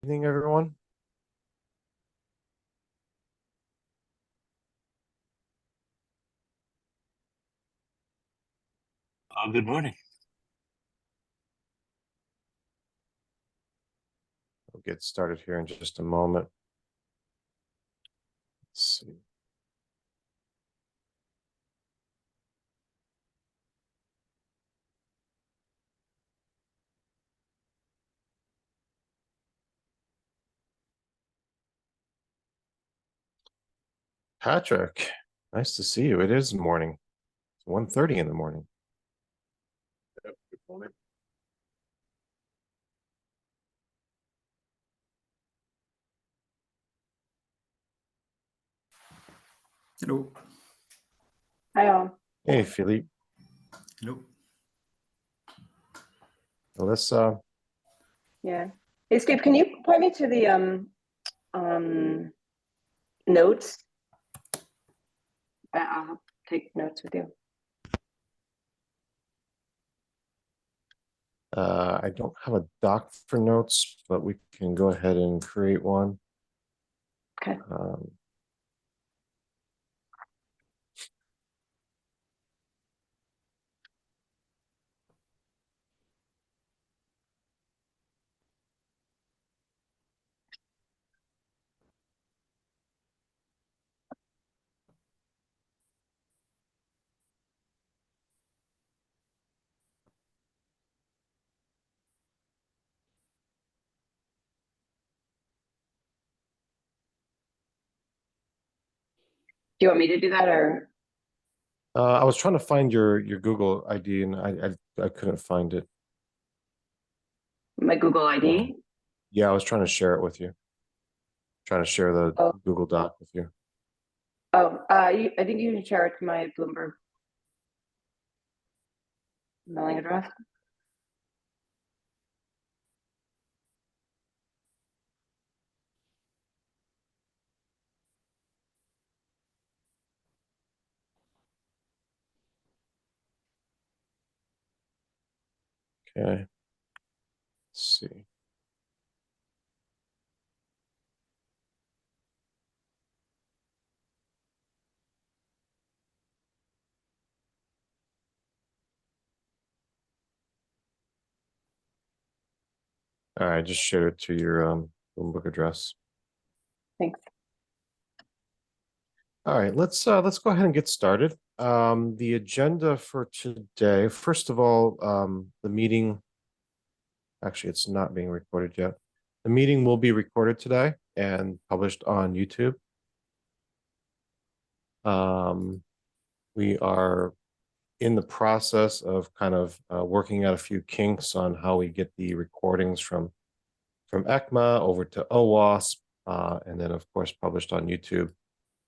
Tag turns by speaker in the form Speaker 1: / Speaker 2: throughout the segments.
Speaker 1: Evening, everyone.
Speaker 2: Good morning.
Speaker 1: We'll get started here in just a moment. Let's see. Patrick, nice to see you. It is morning. It's 1:30 in the morning.
Speaker 3: Good morning.
Speaker 4: Hello.
Speaker 5: Hi all.
Speaker 1: Hey, Philippe.
Speaker 4: Hello.
Speaker 1: Alyssa.
Speaker 5: Yeah. Hey Steve, can you point me to the notes? I'll take notes with you.
Speaker 1: I don't have a doc for notes, but we can go ahead and create one.
Speaker 5: Okay. Do you want me to do that or?
Speaker 1: I was trying to find your Google ID and I couldn't find it.
Speaker 5: My Google ID?
Speaker 1: Yeah, I was trying to share it with you. Trying to share the Google Doc with you.
Speaker 5: Oh, I think you can share it to my Bloomberg mailing address.
Speaker 1: Okay. Let's see. All right, I just shared it to your Bloomberg address.
Speaker 5: Thanks.
Speaker 1: All right, let's go ahead and get started. The agenda for today, first of all, the meeting, actually it's not being recorded yet. The meeting will be recorded today and published on YouTube. We are in the process of kind of working out a few kinks on how we get the recordings from Ecma over to OWASP, and then of course published on YouTube.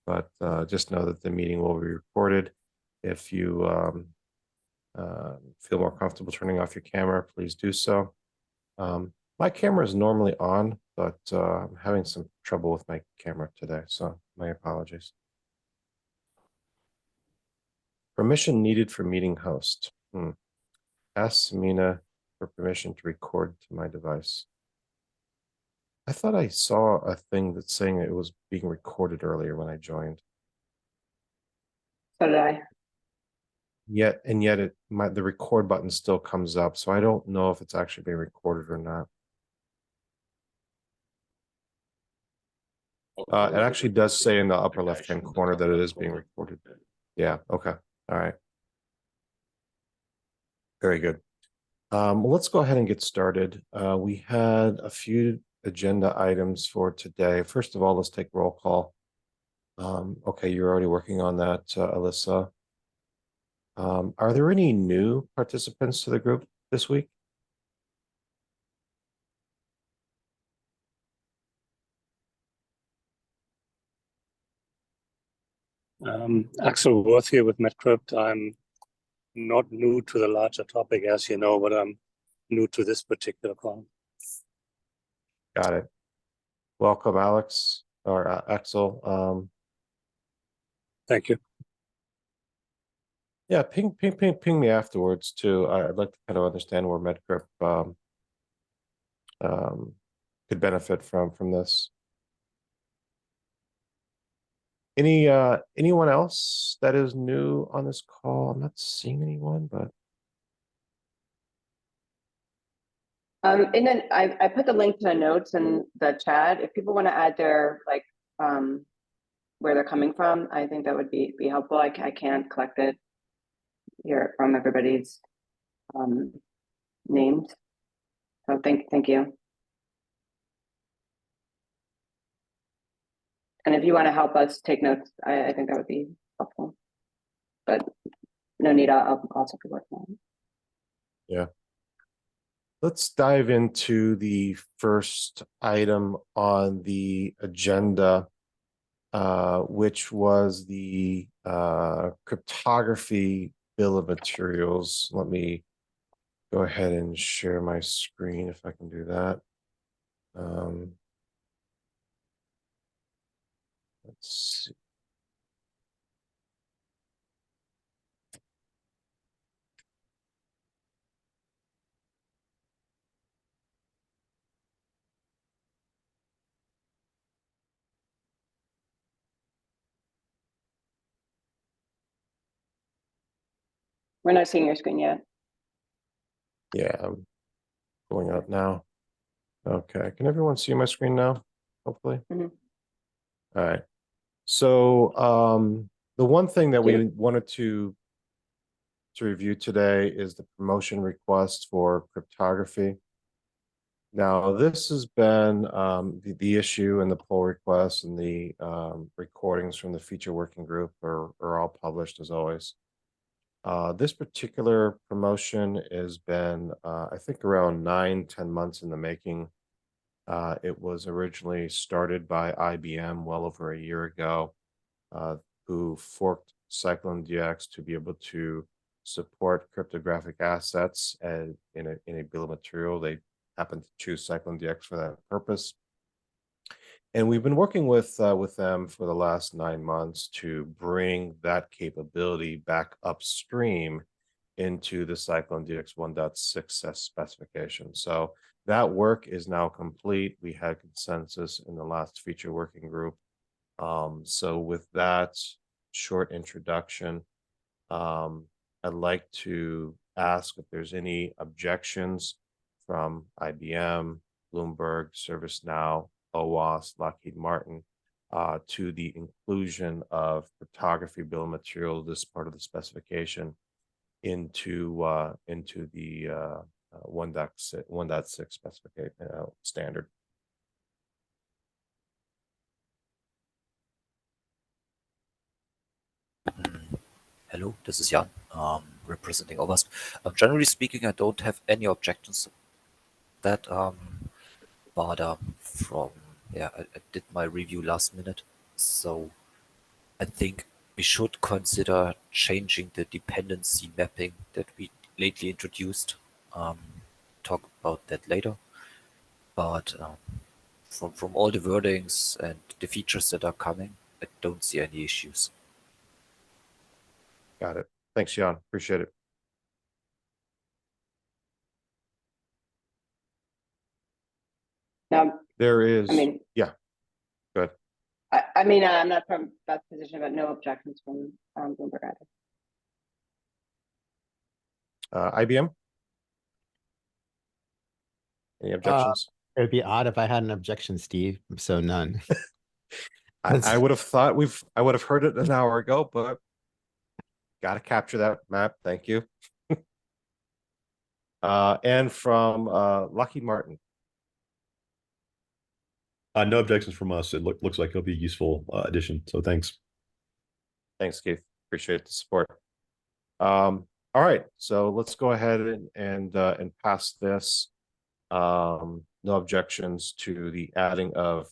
Speaker 1: But just know that the meeting will be recorded. If you feel more comfortable turning off your camera, please do so. My camera is normally on, but I'm having some trouble with my camera today, so my apologies. Permission needed for meeting host. Ask Samina for permission to record to my device. I thought I saw a thing that's saying it was being recorded earlier when I joined.
Speaker 5: So did I.
Speaker 1: Yet the record button still comes up, so I don't know if it's actually being recorded or not. It actually does say in the upper left-hand corner that it is being recorded. Yeah, okay. All right. Very good. Well, let's go ahead and get started. We had a few agenda items for today. First of all, let's take roll call. Okay, you're already working on that, Alyssa. Are there any new participants to the group this week?
Speaker 2: Axel Worth here with MedCrypt. I'm not new to the larger topic, as you know, but I'm new to this particular call.
Speaker 1: Got it. Welcome, Alex or Axel.
Speaker 2: Thank you.
Speaker 1: Yeah, ping me afterwards too. I'd like to kind of understand where MedCrypt could benefit from this. Anyone else that is new on this call? I'm not seeing anyone, but
Speaker 5: And then I put the link to the notes in the chat. If people want to add their like where they're coming from, I think that would be helpful. I can't collect it here from everybody's names. So thank you. And if you want to help us take notes, I think that would be helpful. But no need, I'll also be working on it.
Speaker 1: yeah. Let's dive into the first item on the agenda, which was the cryptography bill of materials. Let me go ahead and share my screen if I can do that. Let's see.
Speaker 5: We're not seeing your screen yet.
Speaker 1: Yeah, I'm going up now. Okay, can everyone see my screen now? Hopefully.
Speaker 5: Mhm.
Speaker 1: All right. So the one thing that we
Speaker 5: Yeah.
Speaker 1: wanted to review today is the promotion request for cryptography. Now, this has been the issue and the pull requests and the recordings from the feature working group are all published as always. This particular promotion has been, I think, around 9-10 months in the making. It was originally started by IBM well over a year ago, who forked CycloneDX to be able to support cryptographic assets in a bill of material. They happened to choose CycloneDX for that purpose. And we've been working with them for the last 9 months to bring that capability back upstream into the CycloneDX 1.6 specification. So that work is now complete. We had consensus in the last feature working group. So with that short introduction, I'd like to ask if there's any objections from IBM, Bloomberg, ServiceNow, OWASP, Lockheed Martin, to the inclusion of cryptography bill of material, this part of the specification, into the 1.6 specification standard.
Speaker 6: Hello, this is Jan, representing OWASP. Generally speaking, I don't have any objections to that, but I did my review last minute, so I think we should consider changing the dependency mapping that we lately introduced. Talk about that later, but from all the wordings and the features that are coming, I don't see any issues.
Speaker 1: Got it. Thanks, Jan. Appreciate it.
Speaker 5: Now,
Speaker 1: There is,
Speaker 5: I mean,
Speaker 1: yeah, good.
Speaker 5: I mean, I'm not from that position, but no objections from Bloomberg either.
Speaker 1: IBM? Any objections?
Speaker 7: It'd be odd if I had an objection, Steve. So none.
Speaker 1: I would have thought I would have heard it an hour ago, but got to capture that map. Thank you. And from Lockheed Martin.
Speaker 3: No objections from us. It looks like it'll be a useful addition. So thanks.
Speaker 1: Thanks, Keith. Appreciate the support. All right, so let's go ahead and pass this. No objections to the adding of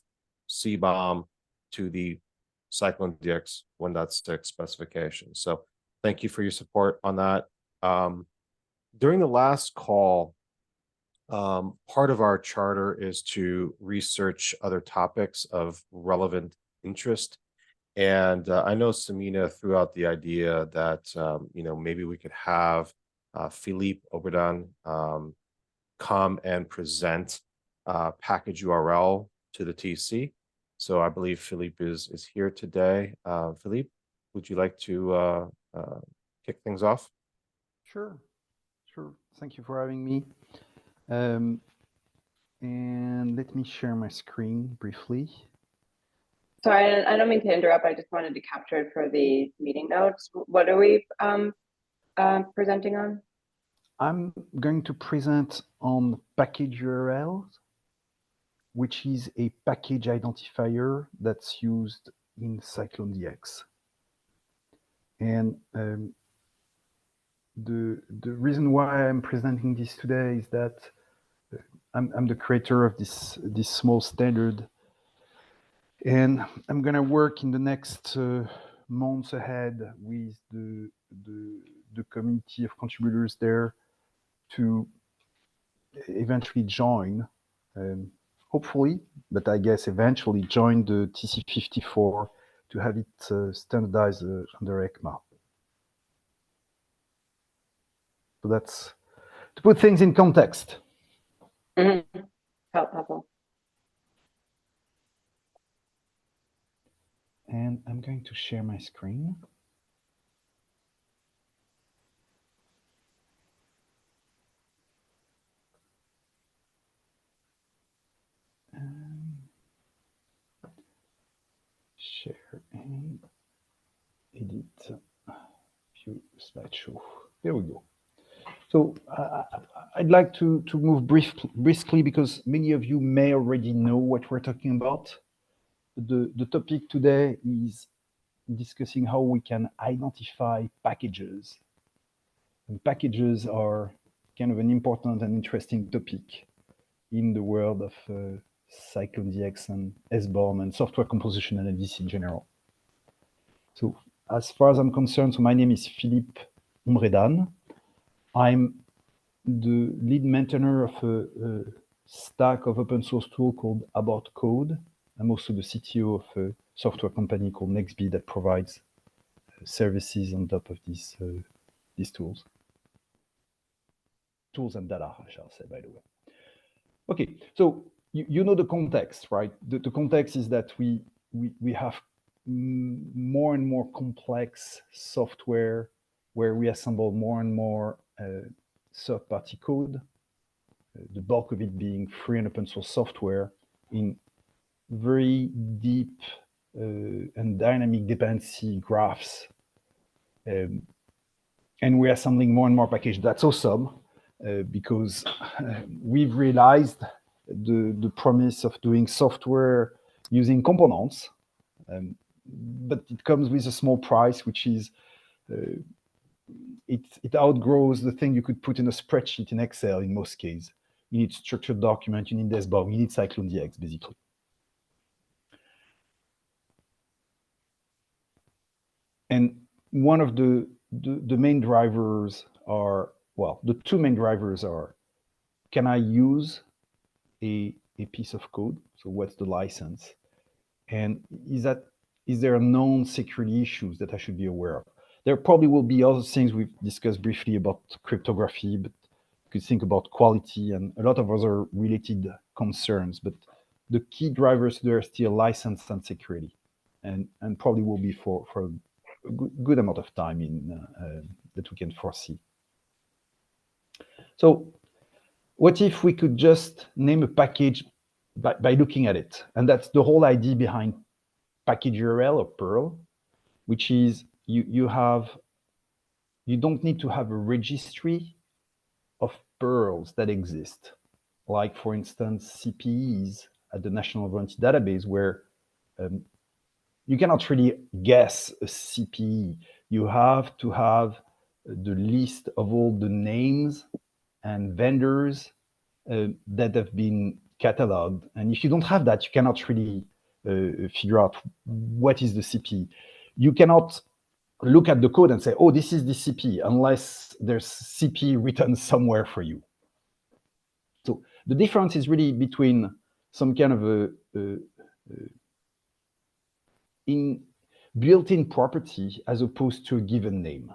Speaker 1: CBOM to the CycloneDX 1.6 specification. So thank you for your support on that. During the last call, part of our charter is to research other topics of relevant interest. And I know Samina threw out the idea that, maybe we could have Philippe Auberdin come and present package URL to the TC. So I believe Philippe is here today. Philippe, would you like to kick things off?
Speaker 8: Sure. Thank you for having me. And let me share my screen briefly.
Speaker 5: Sorry, I don't mean to interrupt. I just wanted to capture it for the meeting notes. What are we presenting on?
Speaker 8: I'm going to present on package URLs, which is a package identifier that's used in CycloneDX. And the reason why I'm presenting this today is that I'm the creator of this small standard, and I'm going to work in the next months ahead with the community of contributors there to eventually join, hopefully, but I guess eventually join the TC54 to have it standardized under Ecma. So that's to put things in context.
Speaker 5: Mm-hmm. Helpful.
Speaker 8: And I'm going to share my screen. Share and edit view slideshow. There we go. So I'd like to move briskly because many of you may already know what we're talking about. The topic today is discussing how we can identify packages. And packages are kind of an important and interesting topic in the world of CycloneDX and SBORM and software composition analysis in general. So as far as I'm concerned, so my name is Philippe Ombredan. I'm the lead maintainer of a stack of open source tool called About Code. I'm also the CTO of a software company called NextB that provides services on top of these tools. Tools and data, I shall say, by the way. Okay, so you know the context, right? The context is that we have more and more complex software where we assemble more and more third-party code, the bulk of it being free and open source software in very deep and dynamic dependency graphs. And we're assembling more and more packages. That's awesome because we've realized the promise of doing software using components, but it comes with a small price, which is it outgrows the thing you could put in a spreadsheet in Excel in most cases. You need structured document, you need SBORM, you need CycloneDX, basically. And one of the main drivers are, well, the two main drivers are, can I use a piece of code? So what's the license? And is there known security issues that I should be aware of? There probably will be other things we've discussed briefly about cryptography, but you could think about quality and a lot of other related concerns. But the key drivers there are still license and security, and probably will be for a good amount of time that we can foresee. So what if we could just name a package by looking at it? And that's the whole idea behind package URL or Perl, which is you don't need to have a registry of Perls that exist. Like, for instance, CPEs at the National Warranty Database, where you cannot really guess a CPE. You have to have the list of all the names and vendors that have been cataloged. And if you don't have that, you cannot really figure out what is the CPE. You cannot look at the code and say, oh, this is the CPE, unless there's CPE written somewhere for you. So the difference is really between some kind of built-in property as opposed to a given name.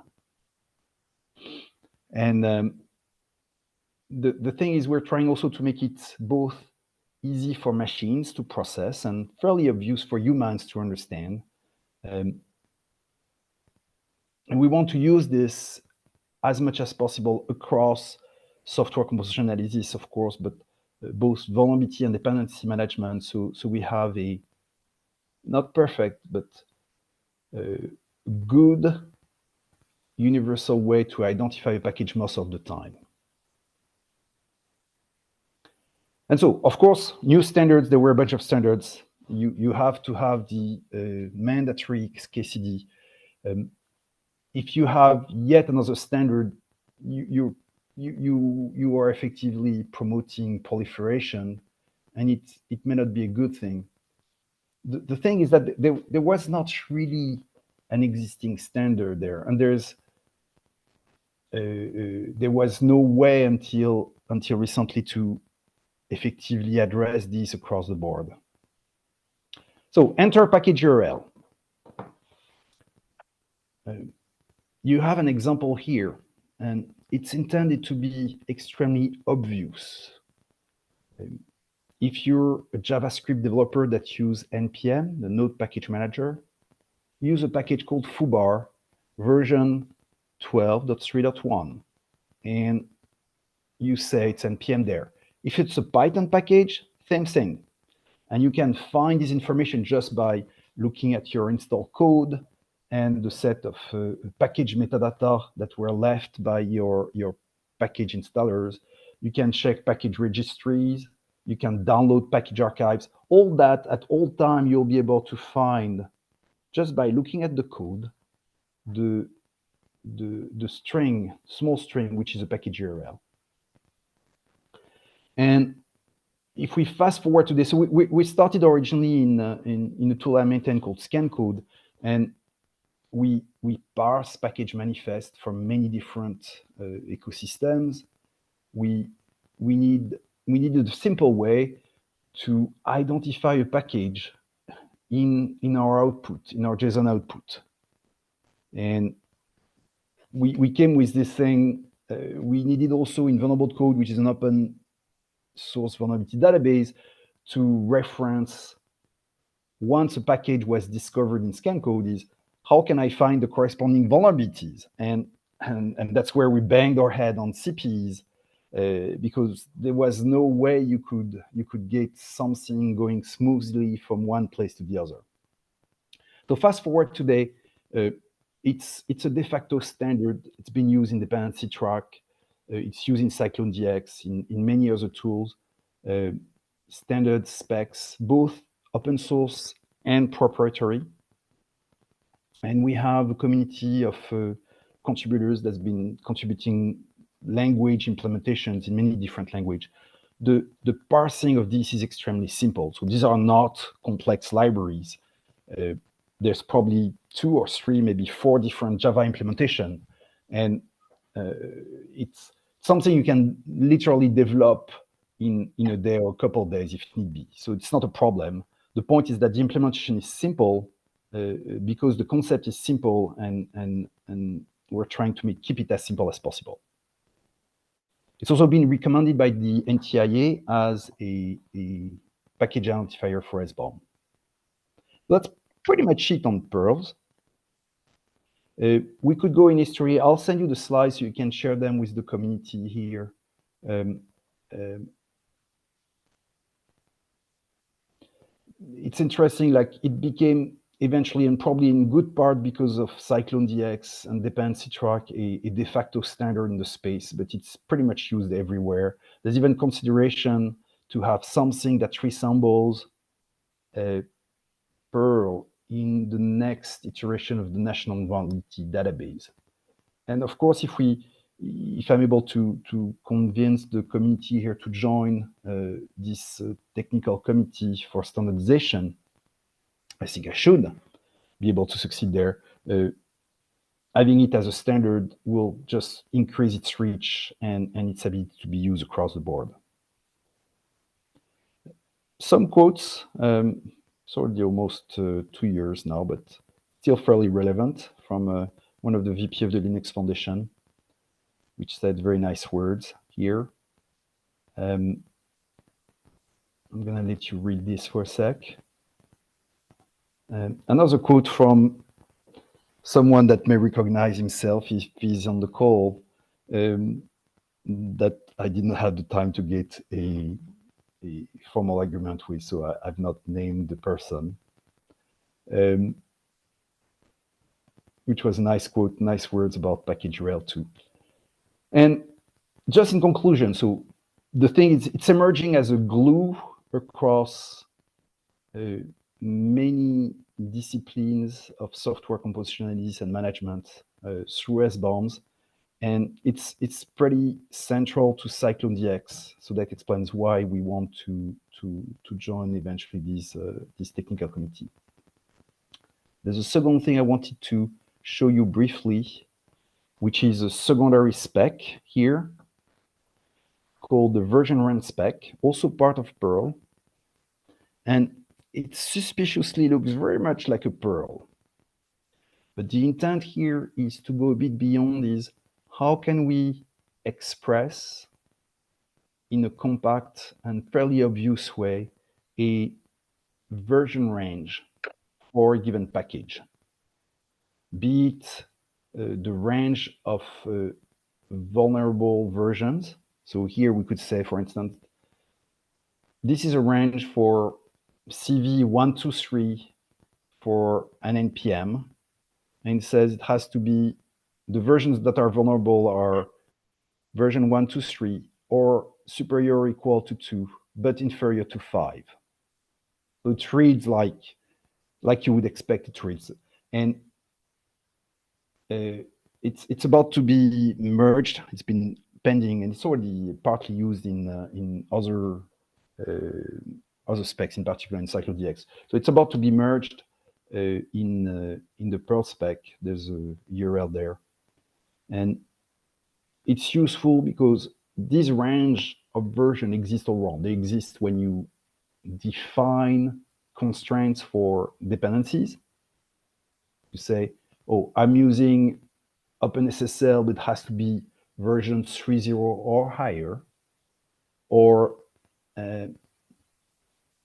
Speaker 8: And the thing is, we're trying also to make it both easy for machines to process and fairly obvious for humans to understand. And we want to use this as much as possible across software composition analysis, of course, but both vulnerability and dependency management. So we have a not perfect, but good universal way to identify a package most of the time. And so, of course, new standards, there were a bunch of standards. You have to have the mandatory KCD. If you have yet another standard, you are effectively promoting proliferation, and it may not be a good thing. The thing is that there was not really an existing standard there, and there was no way until recently to effectively address these across the board. So enter package URL. You have an example here, and it's intended to be extremely obvious. If you're a JavaScript developer that uses NPM, the Node Package Manager, use a package called foobar version 12.3.1, and you say it's NPM there. If it's a Python package, same thing. And you can find this information just by looking at your install code and the set of package metadata that were left by your package installers. You can check package registries. You can download package archives. All that at all time you'll be able to find just by looking at the code, the string, small string, which is a package URL. And if we fast forward to this, so we started originally in a tool I maintain called ScanCode, and we parse package manifest from many different ecosystems. We needed a simple way to identify a package in our output, in our JSON output. And we came with this thing. We needed also in vulnerable code, which is an open source vulnerability database, to reference once a package was discovered in ScanCode is how can I find the corresponding vulnerabilities? And that's where we banged our head on CPs because there was no way you could get something going smoothly from one place to the other. So fast forward today, it's a de facto standard. It's been used in dependency track. It's used in CycloneDX, in many other tools, standard specs, both open source and proprietary. And we have a community of contributors that's been contributing language implementations in many different languages. The parsing of this is extremely simple. So these are not complex libraries. There's probably 2 or 3, maybe 4 different Java implementation. And it's something you can literally develop in a day or a couple of days if need be. So it's not a problem. The point is that the implementation is simple because the concept is simple, and we're trying to keep it as simple as possible. It's also been recommended by the NTIA as a package identifier for SBOM. That's pretty much it on Perls. We could go in history. I'll send you the slides so you can share them with the community here. It's interesting, like it became eventually, and probably in good part because of CycloneDX and dependency track, a de facto standard in the space, but it's pretty much used everywhere. There's even consideration to have something that resembles Perl in the next iteration of the National Vulnerability Database. And of course, if I'm able to convince the community here to join this technical committee for standardization, I think I should be able to succeed there. Having it as a standard will just increase its reach and its ability to be used across the board. Some quotes, it's already almost 2 years now, but still fairly relevant, from one of the VP of the Linux Foundation, which said very nice words here. I'm going to let you read this for a sec. Another quote from someone that may recognize himself if he's on the call, that I didn't have the time to get a formal agreement with, so I've not named the person. Which was a nice quote, nice words about package rail too. And just in conclusion, so the thing is, it's emerging as a glue across many disciplines of software composition analysis and management through S-bounds. And it's pretty central to CycloneDX. So that explains why we want to join eventually this technical committee. There's a second thing I wanted to show you briefly, which is a secondary spec here called the version range spec, also part of Perl. And it suspiciously looks very much like a Perl. But the intent here is to go a bit beyond is how can we express in a compact and fairly obvious way a version range for a given package, be it the range of vulnerable versions. So here we could say, for instance, this is a range for CV123 for an NPM, and it says it has to be the versions that are vulnerable are version 123 or superior or equal to 2, but inferior to 5. So it reads like you would expect it to read. And it's about to be merged. It's been pending, and it's already partly used in other specs, in particular in CycloneDX. So it's about to be merged in the Perl spec. There's a URL there, and it's useful because this range of version exists all around. They exist when you define constraints for dependencies. You say, oh, I'm using OpenSSL, but it has to be version 3.0 or higher, or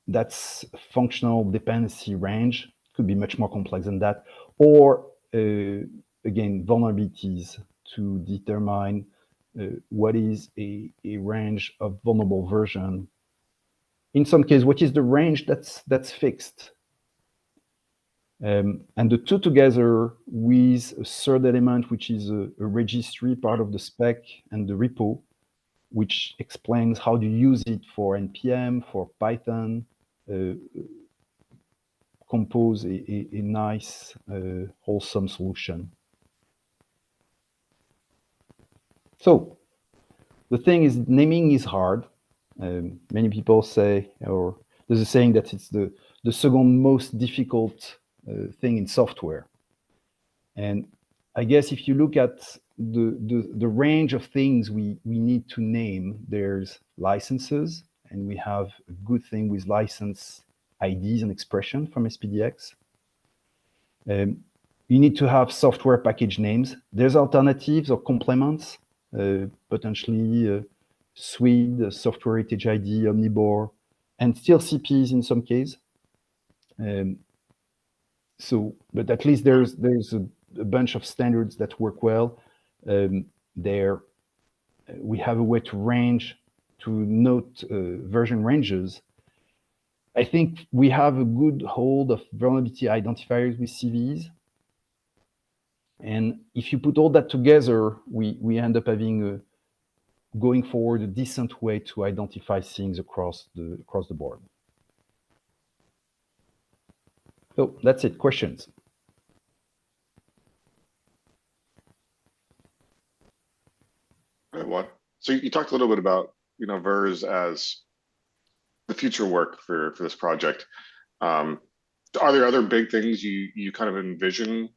Speaker 8: that's functional dependency range. Could be much more complex than that. Or again, vulnerabilities to determine what is a range of vulnerable version. In some case, what is the range that's fixed? And the two together with a third element, which is a registry part of the spec and the repo, which explains how to use it for NPM, for Python, compose a nice, wholesome solution. So the thing is, naming is hard. Many people say, or there's a saying that it's the second most difficult thing in software. And I guess if you look at the range of things we need to name, there's licenses, and we have a good thing with license IDs and expression from SPDX. You need to have software package names. There's alternatives or complements, potentially Swede, Software Heritage ID, Omnibor, and still CPs in some case. But at least there's a bunch of standards that work well. There, we have a way to note version ranges. I think we have a good hold of vulnerability identifiers with CVs. And if you put all that together, we end up having going forward a decent way to identify things across the board. So that's it. Questions?
Speaker 9: What? So you talked a little bit about, VERS as the future work for this project. Are there other big things you kind of envision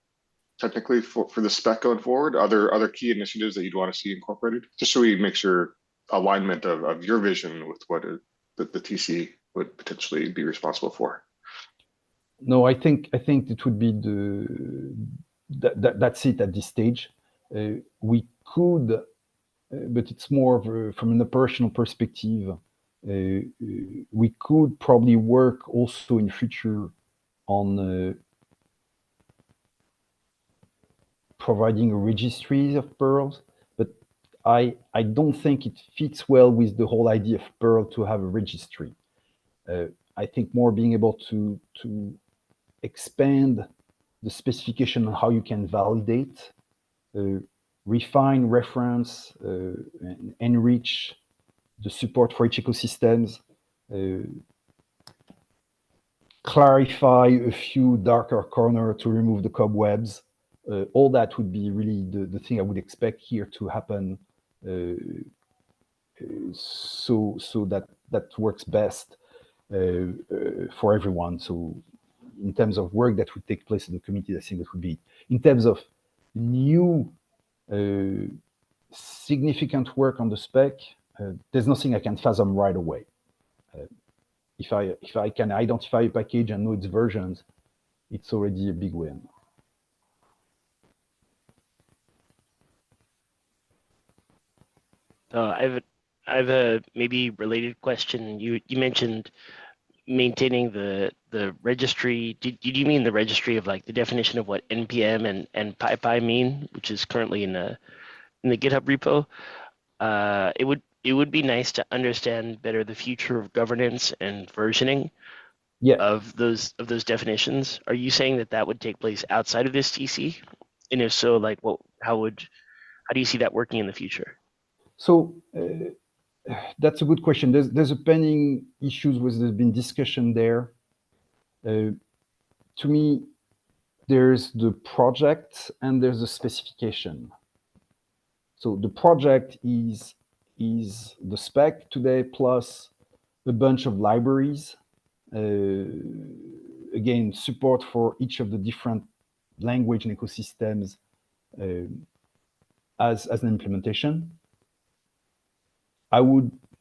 Speaker 9: technically for the spec going forward? Other key initiatives that you'd want to see incorporated, just so we make sure alignment of your vision with what the TC would potentially be responsible for?
Speaker 8: No, I think it would be that's it at this stage. We could, but it's more of from an operational perspective. We could probably work also in future on providing a registry of Perls, but I don't think it fits well with the whole idea of Perl to have a registry. I think more being able to expand the specification on how you can validate, refine reference, and enrich the support for each ecosystems, clarify a few darker corners to remove the cobwebs. All that would be really the thing I would expect here to happen, so that works best for everyone. So in terms of work that would take place in the community, I think that would be, in terms of new significant work on the spec, there's nothing I can fathom right away. If I can identify a package and know its versions, it's already a big win.
Speaker 10: I have a maybe related question. You mentioned maintaining the registry. Did you mean the registry of like the definition of what npm and PyPy mean, which is currently in the GitHub repo? It would be nice to understand better the future of governance and versioning of those definitions. Are you saying that would take place outside of this TC? And if so, like, how do you see that working in the future?
Speaker 8: So that's a good question. There's a pending issues where there's been discussion there. To me, there's the project and there's the specification. So the project is the spec today plus a bunch of libraries. Again, support for each of the different language and ecosystems as an implementation.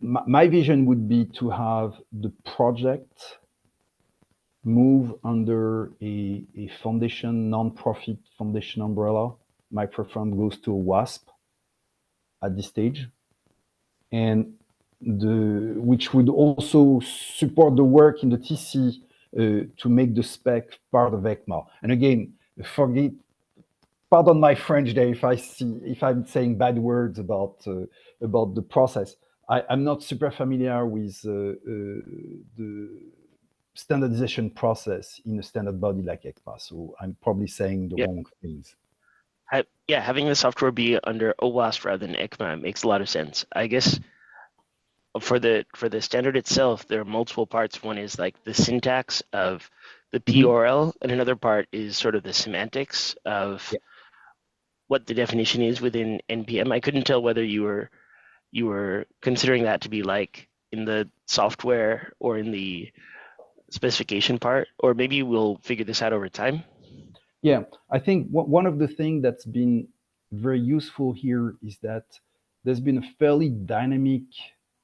Speaker 8: My vision would be to have the project move under a foundation, non-profit foundation umbrella. My preference goes to OWASP at this stage, and which would also support the work in the TC to make the spec part of Ecma. And again, pardon my French there if I'm saying bad words about the process. I'm not super familiar with the standardization process in a standard body like Ecma, so I'm probably saying the wrong things.
Speaker 10: Yeah, having the software be under OWASP rather than Ecma makes a lot of sense. I guess for the standard itself, there are multiple parts. One is like the syntax of the PRL, and another part is sort of the semantics of what the definition is within NPM. I couldn't tell whether you were considering that to be like in the software or in the specification part, or maybe we'll figure this out over time.
Speaker 8: Yeah, I think one of the things that's been very useful here is that there's been a fairly dynamic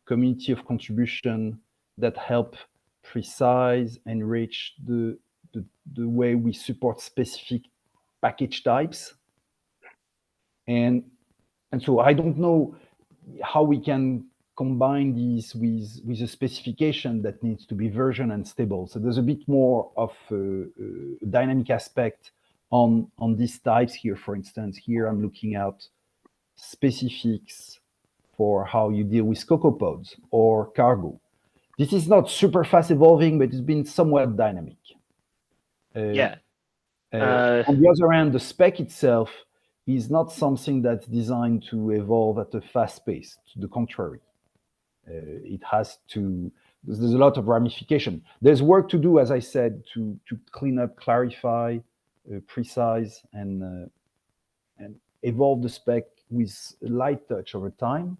Speaker 8: community of contribution that help precise, enrich the way we support specific package types. And so I don't know how we can combine these with a specification that needs to be version and stable. So there's a bit more of a dynamic aspect on these types here. For instance, here I'm looking at specifics for how you deal with cocopods or cargo. This is not super fast evolving, but it's been somewhat dynamic. On the other hand, the spec itself is not something that's designed to evolve at a fast pace. To the contrary, it has to. There's a lot of ramification. There's work to do, as I said, to clean up, clarify, precise, and evolve the spec with a light touch over time.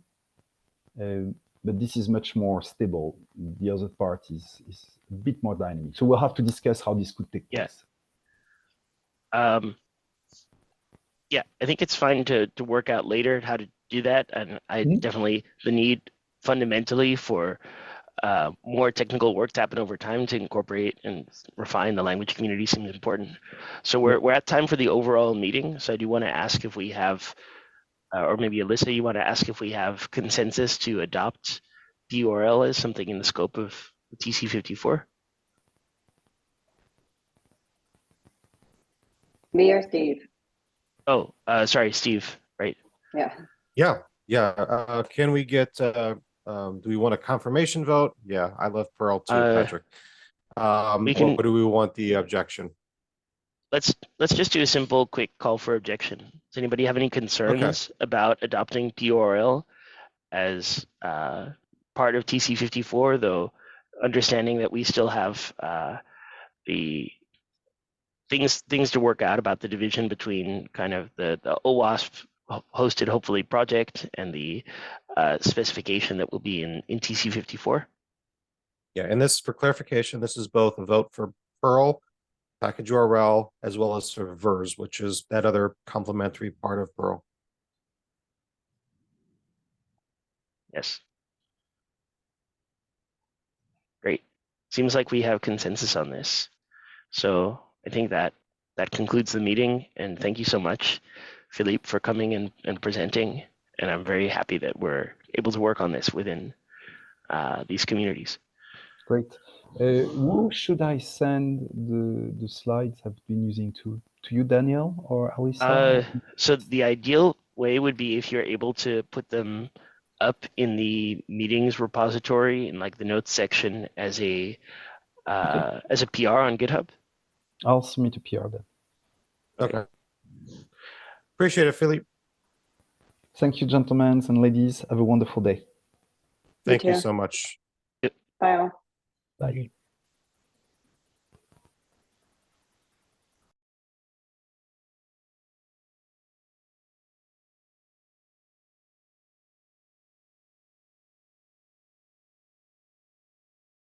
Speaker 8: But this is much more stable. The other part is a bit more dynamic. So we'll have to discuss how this could take place.
Speaker 10: Yeah, I think it's fine to work out later how to do that. And I definitely, the need fundamentally for more technical work to happen over time to incorporate and refine the language community seems important. So we're at time for the overall meeting. So I do want to ask if we have, or maybe Alyssa, you want to ask if we have consensus to adopt DURL is something in the scope of TC54?
Speaker 5: Me or Steve?
Speaker 10: Oh, sorry, Steve, right?
Speaker 5: Yeah.
Speaker 1: Yeah. Can we get, do we want a confirmation vote? Yeah, I love Pearl too, Patrick.
Speaker 10: we
Speaker 1: Or
Speaker 10: can-
Speaker 1: do we want the objection?
Speaker 10: Let's just do a simple, quick call for objection. Does anybody have any concerns about adopting DURL as part of TC54, though understanding that we still have the things to work out about the division between kind of the OWASP hosted, hopefully, project and the specification that will be in TC54?
Speaker 1: Yeah, and this, for clarification, this is both a vote for Perl, package URL, as well as for VERS, which is that other complementary part of Perl.
Speaker 10: Yes. Great. Seems like we have consensus on this. So I think that concludes the meeting. And thank you so much, Philippe, for coming and presenting. And I'm very happy that we're able to work on this within these communities.
Speaker 8: Great. Who should I send the slides I've been using to you, Daniel or Alisa?
Speaker 10: So the ideal way would be if you're able to put them up in the meetings repository in like the notes section as a PR on GitHub.
Speaker 8: I'll submit a PR then.
Speaker 1: Okay. Appreciate it, Philippe.
Speaker 8: Thank you, gentlemen and ladies. Have a wonderful day.
Speaker 1: Thank you
Speaker 5: too.
Speaker 1: so much.
Speaker 5: Bye all.
Speaker 8: Bye.